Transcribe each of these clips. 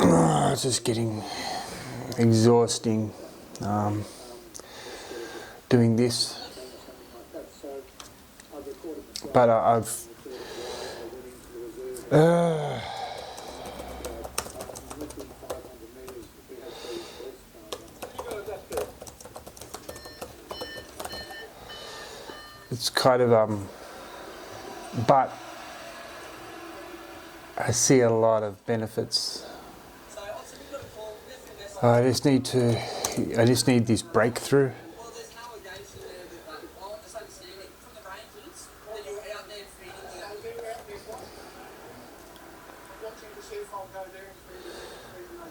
It's just getting exhausting doing this. But it's kind of but I see a lot of benefits. I just need this breakthrough.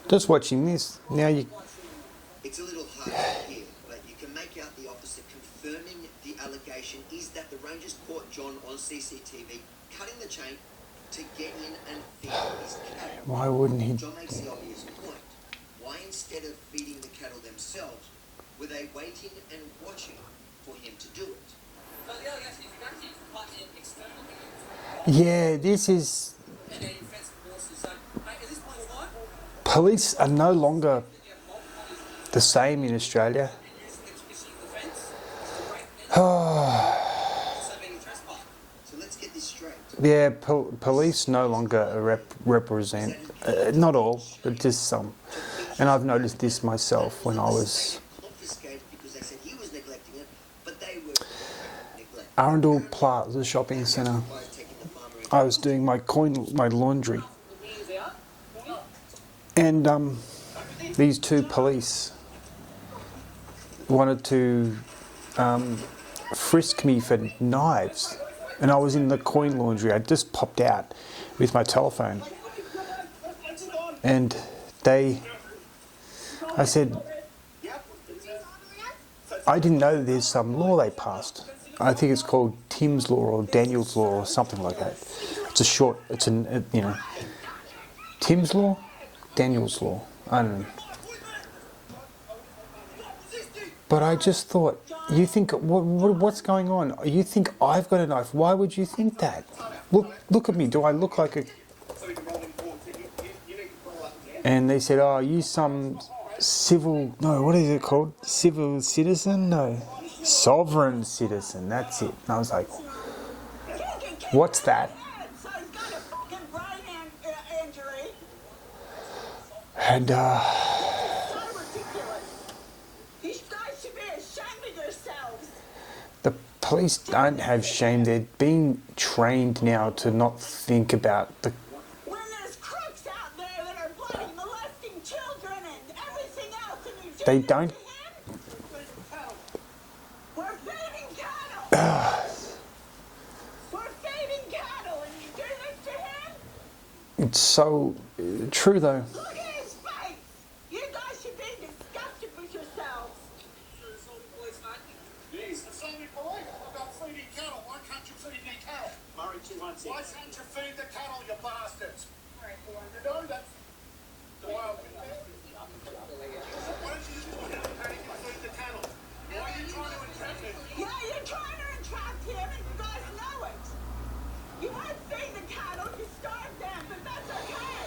Just watching this now, it's a little hard to hear, but you can make out the officer confirming the allegation is that the Rangers caught John on CCTV cutting the chain to get in and feed his cattle. Why wouldn't he? John makes the obvious point. Why, instead of feeding the cattle themselves, were they waiting and watching for him to do it? Yeah, this is. Police are no longer the same in Australia. Yeah, police no longer represent, not all, but just some. And I've noticed this myself when I was Arundel Plaza Shopping Centre. I was doing my laundry. And these two police wanted to frisk me for knives. And I was in the coin laundry. I just popped out with my telephone. And I said, I didn't know there's some law they passed. I think it's called Tim's Law or Daniel's Law or something like that. Tim's Law? Daniel's Law. I don't know. But I just thought, you think, what's going on? You think I've got a knife. Why would you think that? Look at me. Do I look like a... And they said, oh, you some civil... No, what is it called? Civil citizen? No. Sovereign citizen. That's it. And I was like, what's that? And the police don't have shame. They're being trained now to not think about the... When there's crooks out there that are bloody molesting children and everything else, and you do They this don't... to him? We're feeding cattle. We're feeding cattle, and you do this to him? It's so true, though. Look at his face. You guys should be disgusted with yourselves. Yes, the same boy. I've got feeding cattle. Why can't you feed me cattle? Murray 216. Why can't you feed the cattle, you bastards? Murray 400. No, that's the wild thing. Why don't you just put it in panic and feed the cattle? Why are you trying to entrap him? Yeah, you're trying to entrap him, and you guys know it. You won't feed the cattle, you starve them, but that's okay.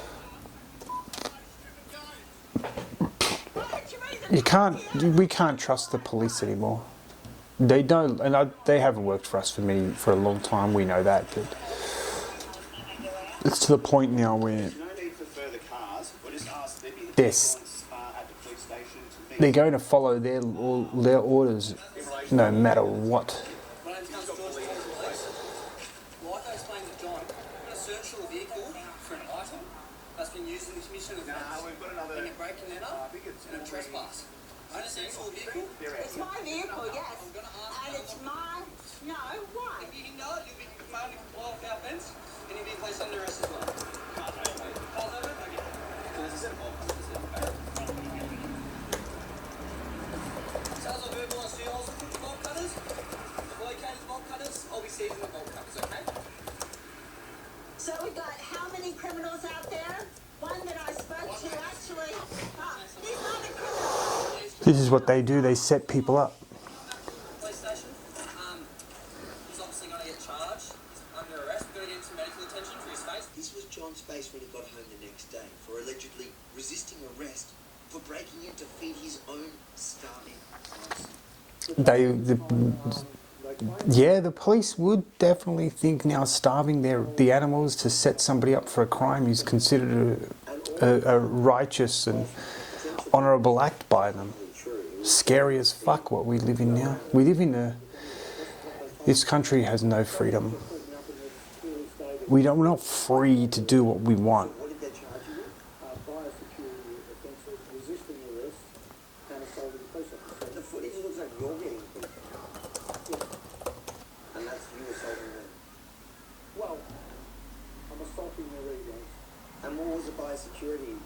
We can't trust the police anymore. They don't, and they haven't worked for us for a long time. We know that, but it's to the point now where they're going to follow their orders, no matter what. Trespass. It's my vehicle, yes. And it's my... No, why? If you can know it, you'll be found to comply with our fence, and you'll be placed under arrest as well. Car's over? Okay. So this is it. Sales of verbal and seals with the bolt cutters. The located bolt cutters, I'll be seizing the bolt cutters, okay? So we've got how many criminals out there? One that I spoke to actually... these are the criminals. This is what they do. They set people up. Police station. He's obviously going to get charged. He's under arrest. We're going to get him some medical attention for his face. This was John's face when he got home the next day for allegedly resisting arrest for breaking in to feed his own starving livestock. Yeah, the police would definitely think now starving the animals to set somebody up for a crime is considered a righteous and honourable act by them. Scary as fuck what we live in now. We live in this country has no freedom. We're not free to do what we want. What did they charge you with? Biosecurity offences, resisting arrest, and assaulting a police officer. The footage looks like you're getting beat. And that's you assaulting them. Well, I'm assaulting their egos. And what was the biosecurity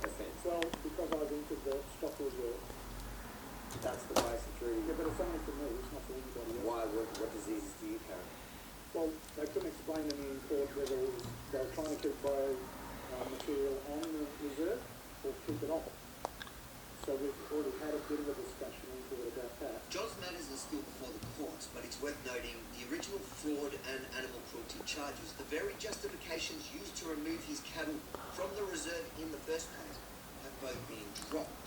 offence? Well, because I've entered the stock reserve. That's the biosecurity. Yeah, but it's only for me, it's not for anybody else. Why? What diseases do you carry? Well, they couldn't explain to me in court whether they were trying to keep material on the reserve or keep it off. So we've already had a bit of a discussion in court about that. John's matters are still before the courts, but it's worth noting the original fraud and animal cruelty charges, the very justifications used to remove his cattle from the reserve in the first place, have both been dropped.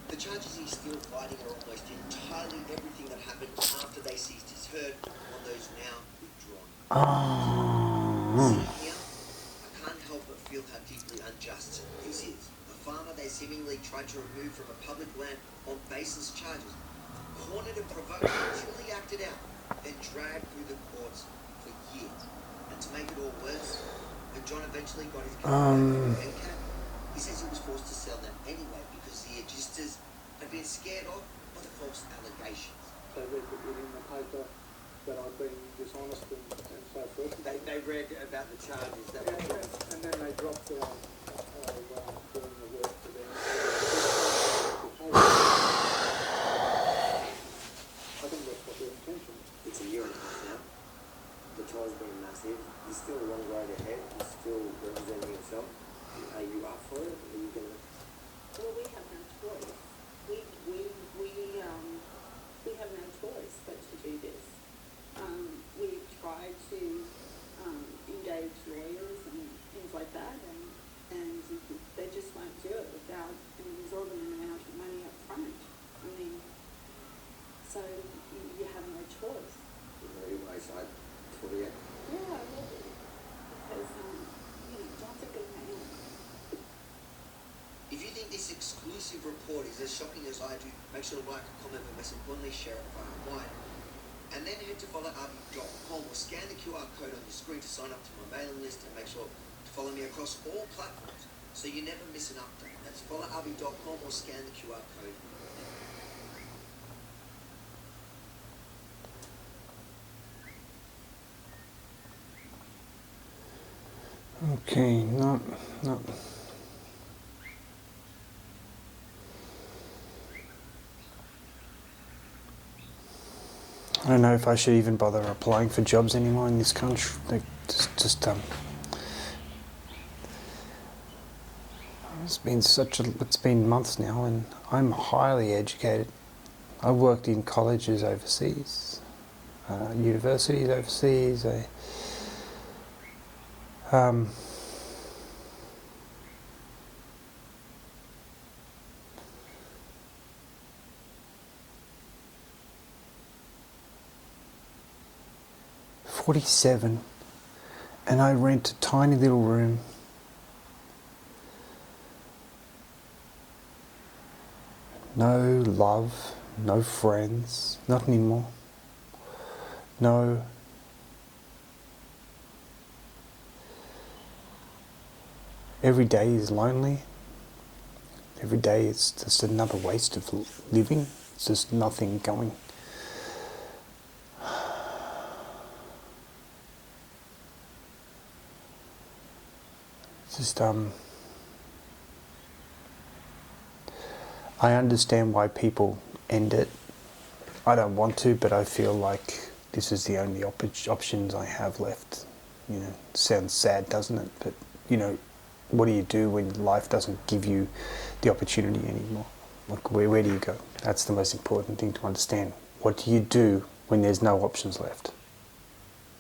The charges he's still fighting are almost entirely everything that happened after they seized his herd, on those now withdrawn. See here, I can't help but feel how deeply unjust this is. A farmer they seemingly tried to remove from a public land on baseless charges, cornered and provoked until he acted out, then dragged through the courts for years. And to make it all worse, when John eventually got his cattle back from NCAT, he says he was forced to sell them anyway because the registers had been scared off by the false allegations. They read it in the paper that I've been dishonest and so forth. They read about the charges that were And then they dropped doing the work for them. I think that's what their intention is. It's a year and a half now. The trial's been massive. He's still a long road ahead. He's still representing himself. Are you up for it? Are you going to... Well, we have no choice. We have no choice but to do this. We've tried to engage lawyers and things like that, and they just won't do it without an exorbitant amount of money up front. I mean, so you have no choice. You wayside for the end? Yeah, I will be. Because, John's a good man. If you think this exclusive report is as shocking as I do, make sure to like, comment, and most importantly, share it far and wide. And then head to followrb.com or scan the QR code on your screen to sign up to my mailing list, and make sure to follow me across all platforms so you never miss an update. That's followrb.com or scan the QR code. Okay, no. I don't know if I should even bother applying for jobs anymore in this country. It's been months now, and I'm highly educated. I worked in colleges overseas, universities overseas. 47, and I rent a tiny little room. No love, no friends, not anymore. No. Every day is lonely. Every day it's just another waste of living. It's just nothing going. Just I understand why people end it. I don't want to, but I feel like this is the only options I have left. Sounds sad, doesn't it? But what do you do when life doesn't give you the opportunity anymore? Like where do you go? That's the most important thing to understand. What do you do when there's no options left?